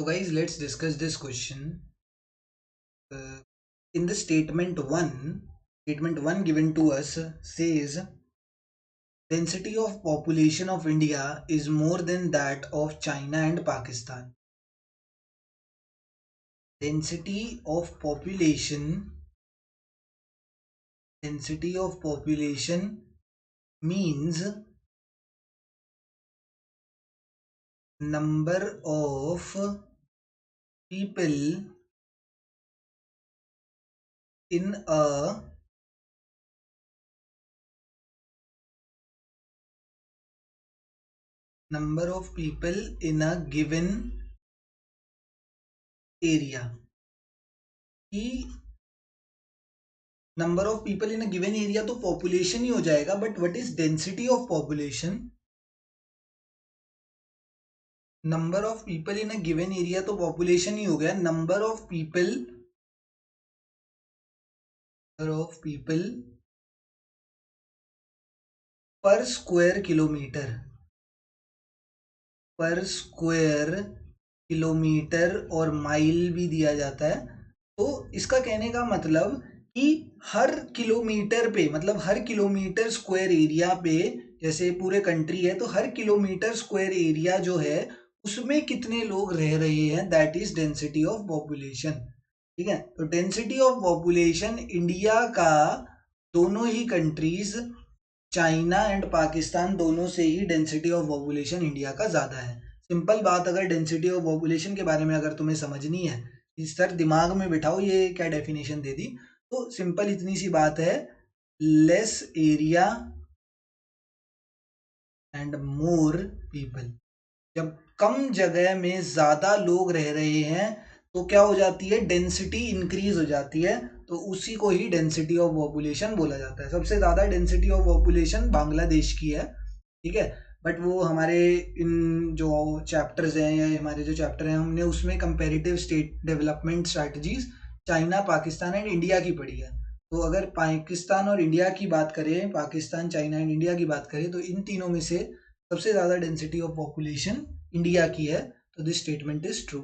So guys, let's discuss this question. In the statement one given to us says density of population of India is more than that of China and Pakistan. Density of population means number of people in a given area. कि number of people in a given area तो population ही हो जाएगा, but what is density of population? Number of people in a given area तो population ही हो गया. Number of people पर square kilometre और mile भी दिया जाता है. तो इसका कहने का मतलब कि हर किलोमीटर पे, मतलब हर किलोमीटर स्क्वायर एरिया पे, जैसे पूरे कंट्री है तो हर किलोमीटर स्क्वायर एरिया जो है उसमें कितने लोग रह रहे हैं, that is density of population. ठीक है, तो डेंसिटी ऑफ पॉपुलेशन इंडिया का, दोनों ही कंट्रीज चाइना एंड पाकिस्तान दोनों से ही डेंसिटी ऑफ पॉपुलेशन इंडिया का ज्यादा है. सिंपल बात, अगर डेंसिटी ऑफ पॉपुलेशन के बारे में अगर तुम्हें समझनी है, इस सर दिमाग में बिठाओ ये क्या डेफिनेशन दे दी, तो सिंपल इतनी सी बात है, less area and more people. जब कम जगह में ज्यादा लोग रह रहे हैं तो क्या हो जाती है, डेंसिटी इंक्रीज हो जाती है. तो उसी को ही डेंसिटी ऑफ पॉपुलेशन बोला जाता है. सबसे ज्यादा डेंसिटी ऑफ पॉपुलेशन बांग्लादेश की है. ठीक है, बट वो हमारे इन जो चैप्टर्स हैं या हमारे जो चैप्टर हैं हमने उसमें comparative state development strategies China, Pakistan and India की पढ़ी है. तो अगर पाकिस्तान और इंडिया की बात करें, पाकिस्तान, चाइना एंड इंडिया की बात करें, तो इन तीनों में से सबसे ज्यादा डेंसिटी ऑफ पॉपुलेशन इंडिया की है. तो this statement is true.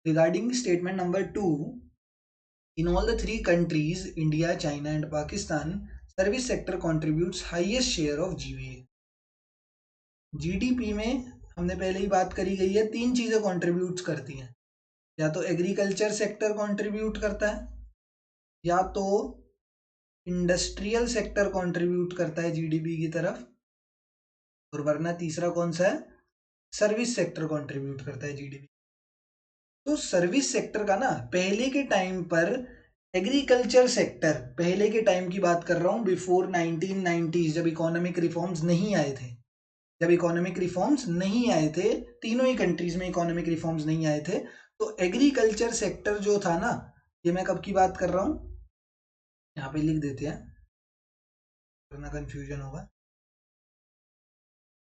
Regarding statement number 2, in all the three countries, India, China and Pakistan, service sector contributes highest share of GVA. GDP में हमने पहले ही बात करी गई है, तीन चीजें कंट्रीब्यूट करती हैं. या तो एग्रीकल्चर सेक्टर कंट्रीब्यूट करता है, या तो इंडस्ट्रियल सेक्टर कंट्रीब्यूट करता है जीडीपी की तरफ, और वरना तीसरा कौन सा है, सर्विस सेक्टर कंट्रीब्यूट करता है जीडीपी. तो सर्विस सेक्टर का ना पहले के टाइम पर, एग्रीकल्चर सेक्टर पहले के टाइम की बात कर रहा हूं, बिफोर 1990s, जब इकोनॉमिक रिफॉर्म्स नहीं आए थे, तीनों ही कंट्रीज में इकोनॉमिक रिफॉर्म्स नहीं आए थे, तो एग्रीकल्चर सेक्टर जो था ना, ये मैं कब की बात कर रहा हूं, यहाँ पे लिख देते हैं वरना कंफ्यूजन होगा,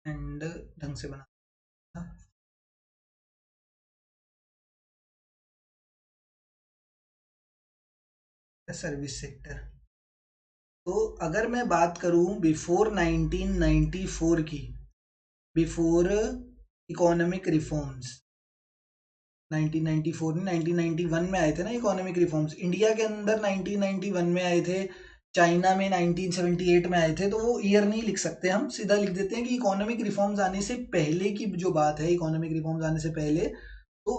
एंड ढंग से बना सर्विस सेक्टर. तो अगर मैं बात करूं बिफोर 1994 की, बिफोर इकोनॉमिक रिफॉर्म्स, 1994 नहीं, 1991 में आए थे ना इकोनॉमिक रिफॉर्म्स. इंडिया के अंदर 1991 में आए थे, चाइना में 1978 में आए थे. तो वो ईयर नहीं लिख सकते, हम सीधा लिख देते हैं कि इकोनॉमिक रिफॉर्म्स आने से पहले की जो बात है, इकोनॉमिक रिफॉर्म्स आने से पहले, तो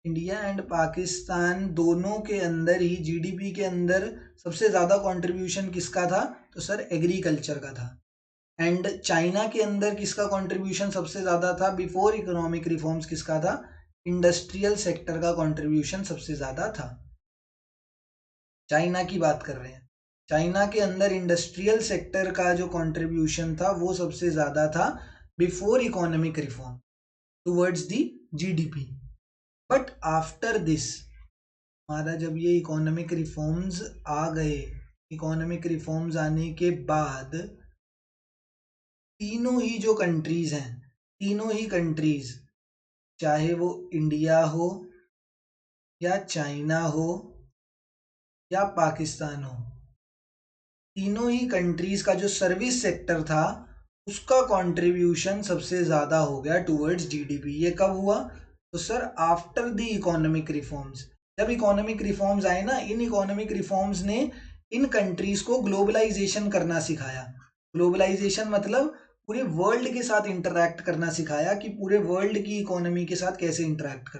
इंडिया एंड पाकिस्तान दोनों के अंदर ही जीडीपी के अंदर सबसे ज्यादा कंट्रीब्यूशन किसका था, तो सर एग्रीकल्चर का था. एंड चाइना के अंदर किसका कंट्रीब्यूशन सबसे ज्यादा था बिफोर इकोनॉमिक रिफॉर्म्स, किसका था, इंडस्ट्रियल सेक्टर का कंट्रीब्यूशन सबसे ज्यादा था. चाइना की बात कर रहे हैं, चाइना के अंदर इंडस्ट्रियल सेक्टर का जो कंट्रीब्यूशन था वो सबसे ज्यादा था before economic reform towards the GDP. But after this, हमारा जब ये इकोनॉमिक रिफॉर्म्स आ गए, इकोनॉमिक रिफॉर्म्स आने के बाद तीनों ही जो कंट्रीज हैं, तीनों ही कंट्रीज, चाहे वो इंडिया हो या चाइना हो या पाकिस्तान हो, तीनों ही कंट्रीज का जो सर्विस सेक्टर था उसका कंट्रीब्यूशन सबसे ज़्यादा हो गया टूवर्ड्स जीडीपी। ये कब हुआ? तो sir after the economic reforms. जब इकोनॉमिक रिफॉर्म्स आए ना, इन इकोनॉमिक रिफॉर्म्स ने इन कंट्रीज को ग्लोबलाइजेशन करना सिखाया। ग्लोबलाइजेशन मतलब पूरे वर्ल्ड के साथ इंटरैक्ट करना सिखाया कि पूरे वर्ल्ड की इकोनॉमी के साथ कैसे इंटरैक्ट कर।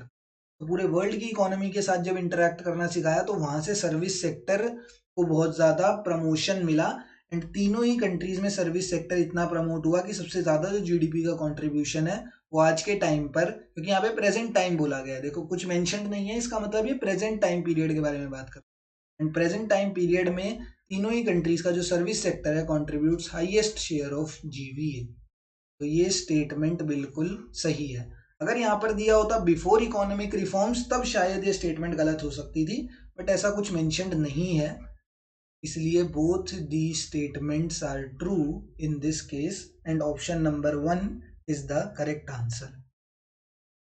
तो पूरे वर्ल्ड की इकोनॉमी के साथ जब इंटरैक्ट करना सिखाया तो वहां से सर्विस सेक्टर को बहुत ज़्यादा प्रमोशन मिला। एंड तीनों ही कंट्रीज में सर्विस सेक्टर इतना प्रमोट हुआ कि सबसे ज़्यादा जो जीडीपी का कंट्रीब्यूशन है वो आज के टाइम पर, क्योंकि यहाँ पे प्रेजेंट टाइम बोला गया है, देखो कुछ मेंशन नहीं है, इसका मतलब ये प्रेजेंट टाइम पीरियड के बारे में बात कर। एंड प्रेजेंट टाइम पीरियड में तीनों ही कंट्रीज का जो सर्विस सेक्टर है contributes highest share of GVA. तो ये स्टेटमेंट बिल्कुल सही है। अगर यहाँ पर दिया होता बिफोर इकोनॉमिक रिफॉर्म्स तब शायद ये स्टेटमेंट गलत हो सकती थी, बट ऐसा कुछ मेंशन्ड नहीं है, इसलिए both the statements are true in this case and option number 1 is the correct answer.